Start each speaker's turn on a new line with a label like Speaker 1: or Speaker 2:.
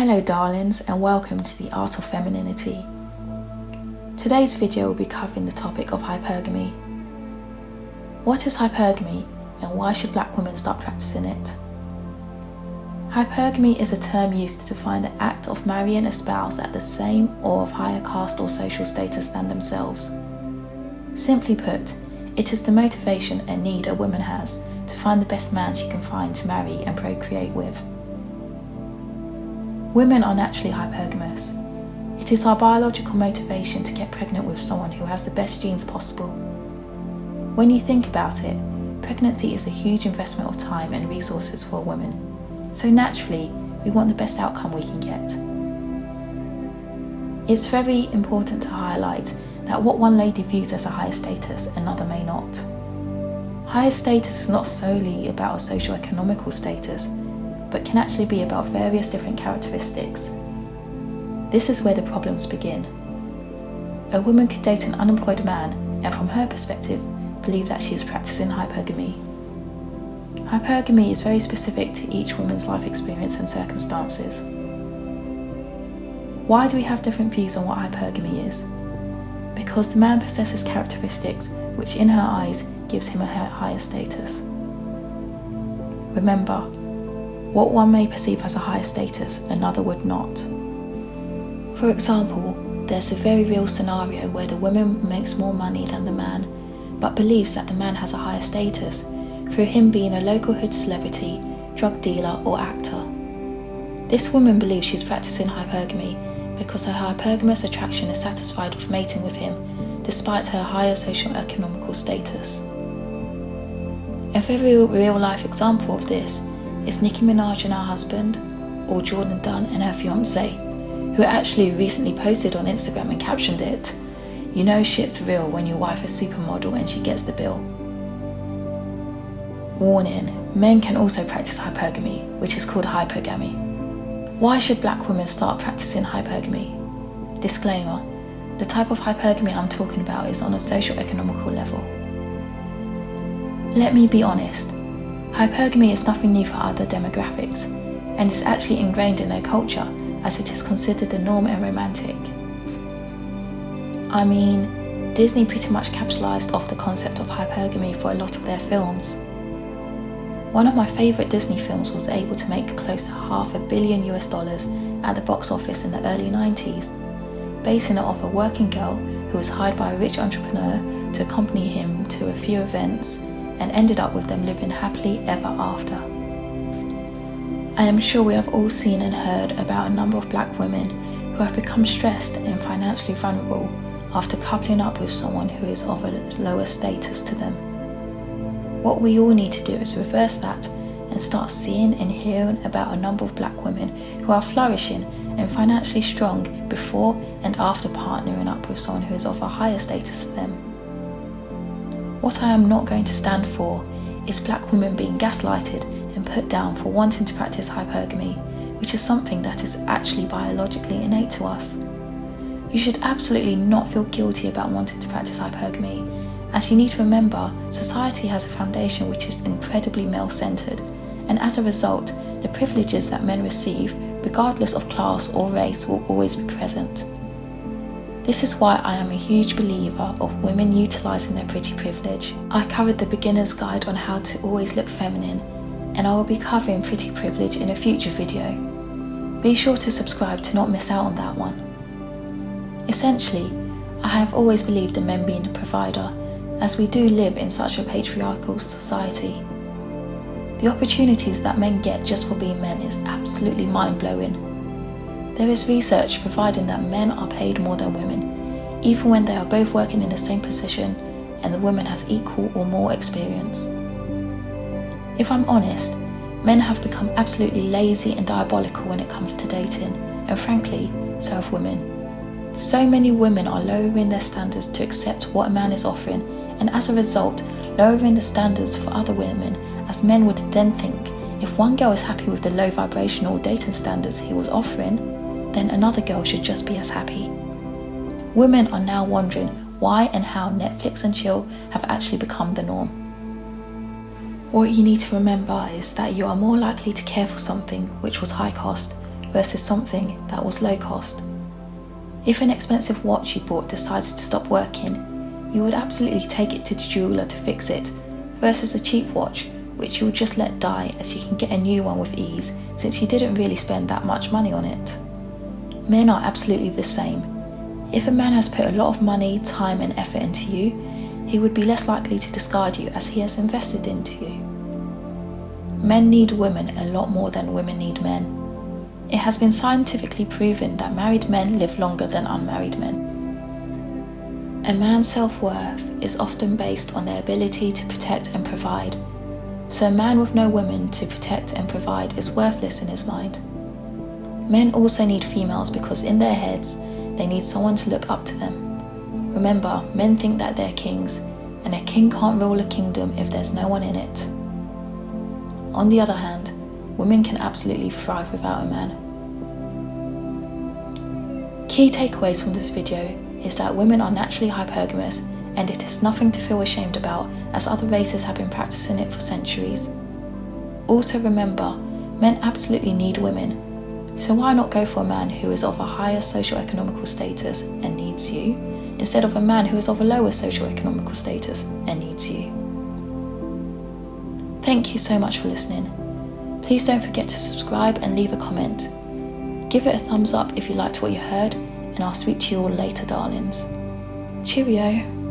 Speaker 1: Hello darlings, and welcome to the Art of Femininity. Today's video will be covering the topic of hypergamy. What is hypergamy and why should black women start practicing it? Hypergamy is a term used to define the act of marrying a spouse at the same or of higher caste or social status than themselves. Simply put, it is the motivation and need a woman has to find the best man she can find to marry and procreate with. Women are naturally hypergamous. It is our biological motivation to get pregnant with someone who has the best genes possible. When you think about it, pregnancy is a huge investment of time and resources for a woman, so naturally we want the best outcome we can get. It's very important to highlight that what one lady views as a higher status, another may not. Higher status is not solely about a socio-economical status, but can actually be about various different characteristics. This is where the problems begin. A woman could date an unemployed man and from her perspective believe that she is practicing hypergamy. Hypergamy is very specific to each woman's life experience and circumstances. Why do we have different views on what hypergamy is? Because the man possesses characteristics which in her eyes gives him a higher status. Remember, what one may perceive as a higher status, another would not. For example, there's a very real scenario where the woman makes more money than the man, but believes that the man has a higher status through him being a local hood celebrity, drug dealer or actor. This woman believes she's practicing hypergamy because her hypergamous attraction is satisfied with mating with him despite her higher socio-economical status. A very real life example of this is Nicki Minaj and her husband, or Jordan Dunn and her fiancé, who actually recently posted on Instagram and captioned it, "You know shit's real when your wife is supermodel and she gets the bill." Warning, men can also practice hypergamy, which is called hypergamy. Why should black women start practicing hypergamy? Disclaimer, the type of hypergamy I'm talking about is on a socio-economical level. Let me be honest, hypergamy is nothing new for other demographics, and is actually ingrained in their culture as it is considered the norm and romantic. I mean, Disney pretty much capitalized off the concept of hypergamy for a lot of their films. One of my favorite Disney films was able to make close to $500 million at the box office in the early 90s, basing it off a working girl who was hired by a rich entrepreneur to accompany him to a few events and ended up with them living happily ever after. I am sure we have all seen and heard about a number of black women who have become stressed and financially vulnerable after coupling up with someone who is of a lower status to them. What we all need to do is reverse that and start seeing and hearing about a number of black women who are flourishing and financially strong before and after partnering up with someone who is of a higher status to them. What I am not going to stand for is black women being gaslighted and put down for wanting to practice hypergamy, which is something that is actually biologically innate to us. You should absolutely not feel guilty about wanting to practice hypergamy, as you need to remember society has a foundation which is incredibly male-centered, and as a result, the privileges that men receive, regardless of class or race, will always be present. This is why I am a huge believer of women utilising their pretty privilege. I covered the beginner's guide on how to always look feminine, and I will be covering pretty privilege in a future video. Be sure to subscribe to not miss out on that one. Essentially, I have always believed in men being the provider, as we do live in such a patriarchal society. The opportunities that men get just for being men is absolutely mind-blowing. There is research providing that men are paid more than women, even when they are both working in the same position and the woman has equal or more experience. If I'm honest, men have become absolutely lazy and diabolical when it comes to dating, and frankly, so have women. So many women are lowering their standards to accept what a man is offering, and as a result, lowering the standards for other women, as men would then think, if one girl is happy with the low vibrational dating standards he was offering, then another girl should just be as happy. Women are now wondering why and how Netflix and chill have actually become the norm. What you need to remember is that you are more likely to care for something which was high cost versus something that was low cost. If an expensive watch you bought decides to stop working, you would absolutely take it to the jeweler to fix it, versus a cheap watch which you will just let die as you can get a new one with ease since you didn't really spend that much money on it. Men are absolutely the same. If a man has put a lot of money, time and effort into you, he would be less likely to discard you as he has invested into you. Men need women a lot more than women need men. It has been scientifically proven that married men live longer than unmarried men. A man's self-worth is often based on their ability to protect and provide, so a man with no women to protect and provide is worthless in his mind. Men also need females because in their heads, they need someone to look up to them. Remember, men think that they're kings, and a king can't rule a kingdom if there's no one in it. On the other hand, women can absolutely thrive without a man. Key takeaways from this video is that women are naturally hypergamous, and it is nothing to feel ashamed about as other races have been practicing it for centuries. Also remember, men absolutely need women, so why not go for a man who is of a higher socio-economical status and needs you, instead of a man who is of a lower socio-economical status and needs you? Thank you so much for listening. Please don't forget to subscribe and leave a comment. Give it a thumbs up if you liked what you heard, and I'll speak to you all later, darlings. Cheerio.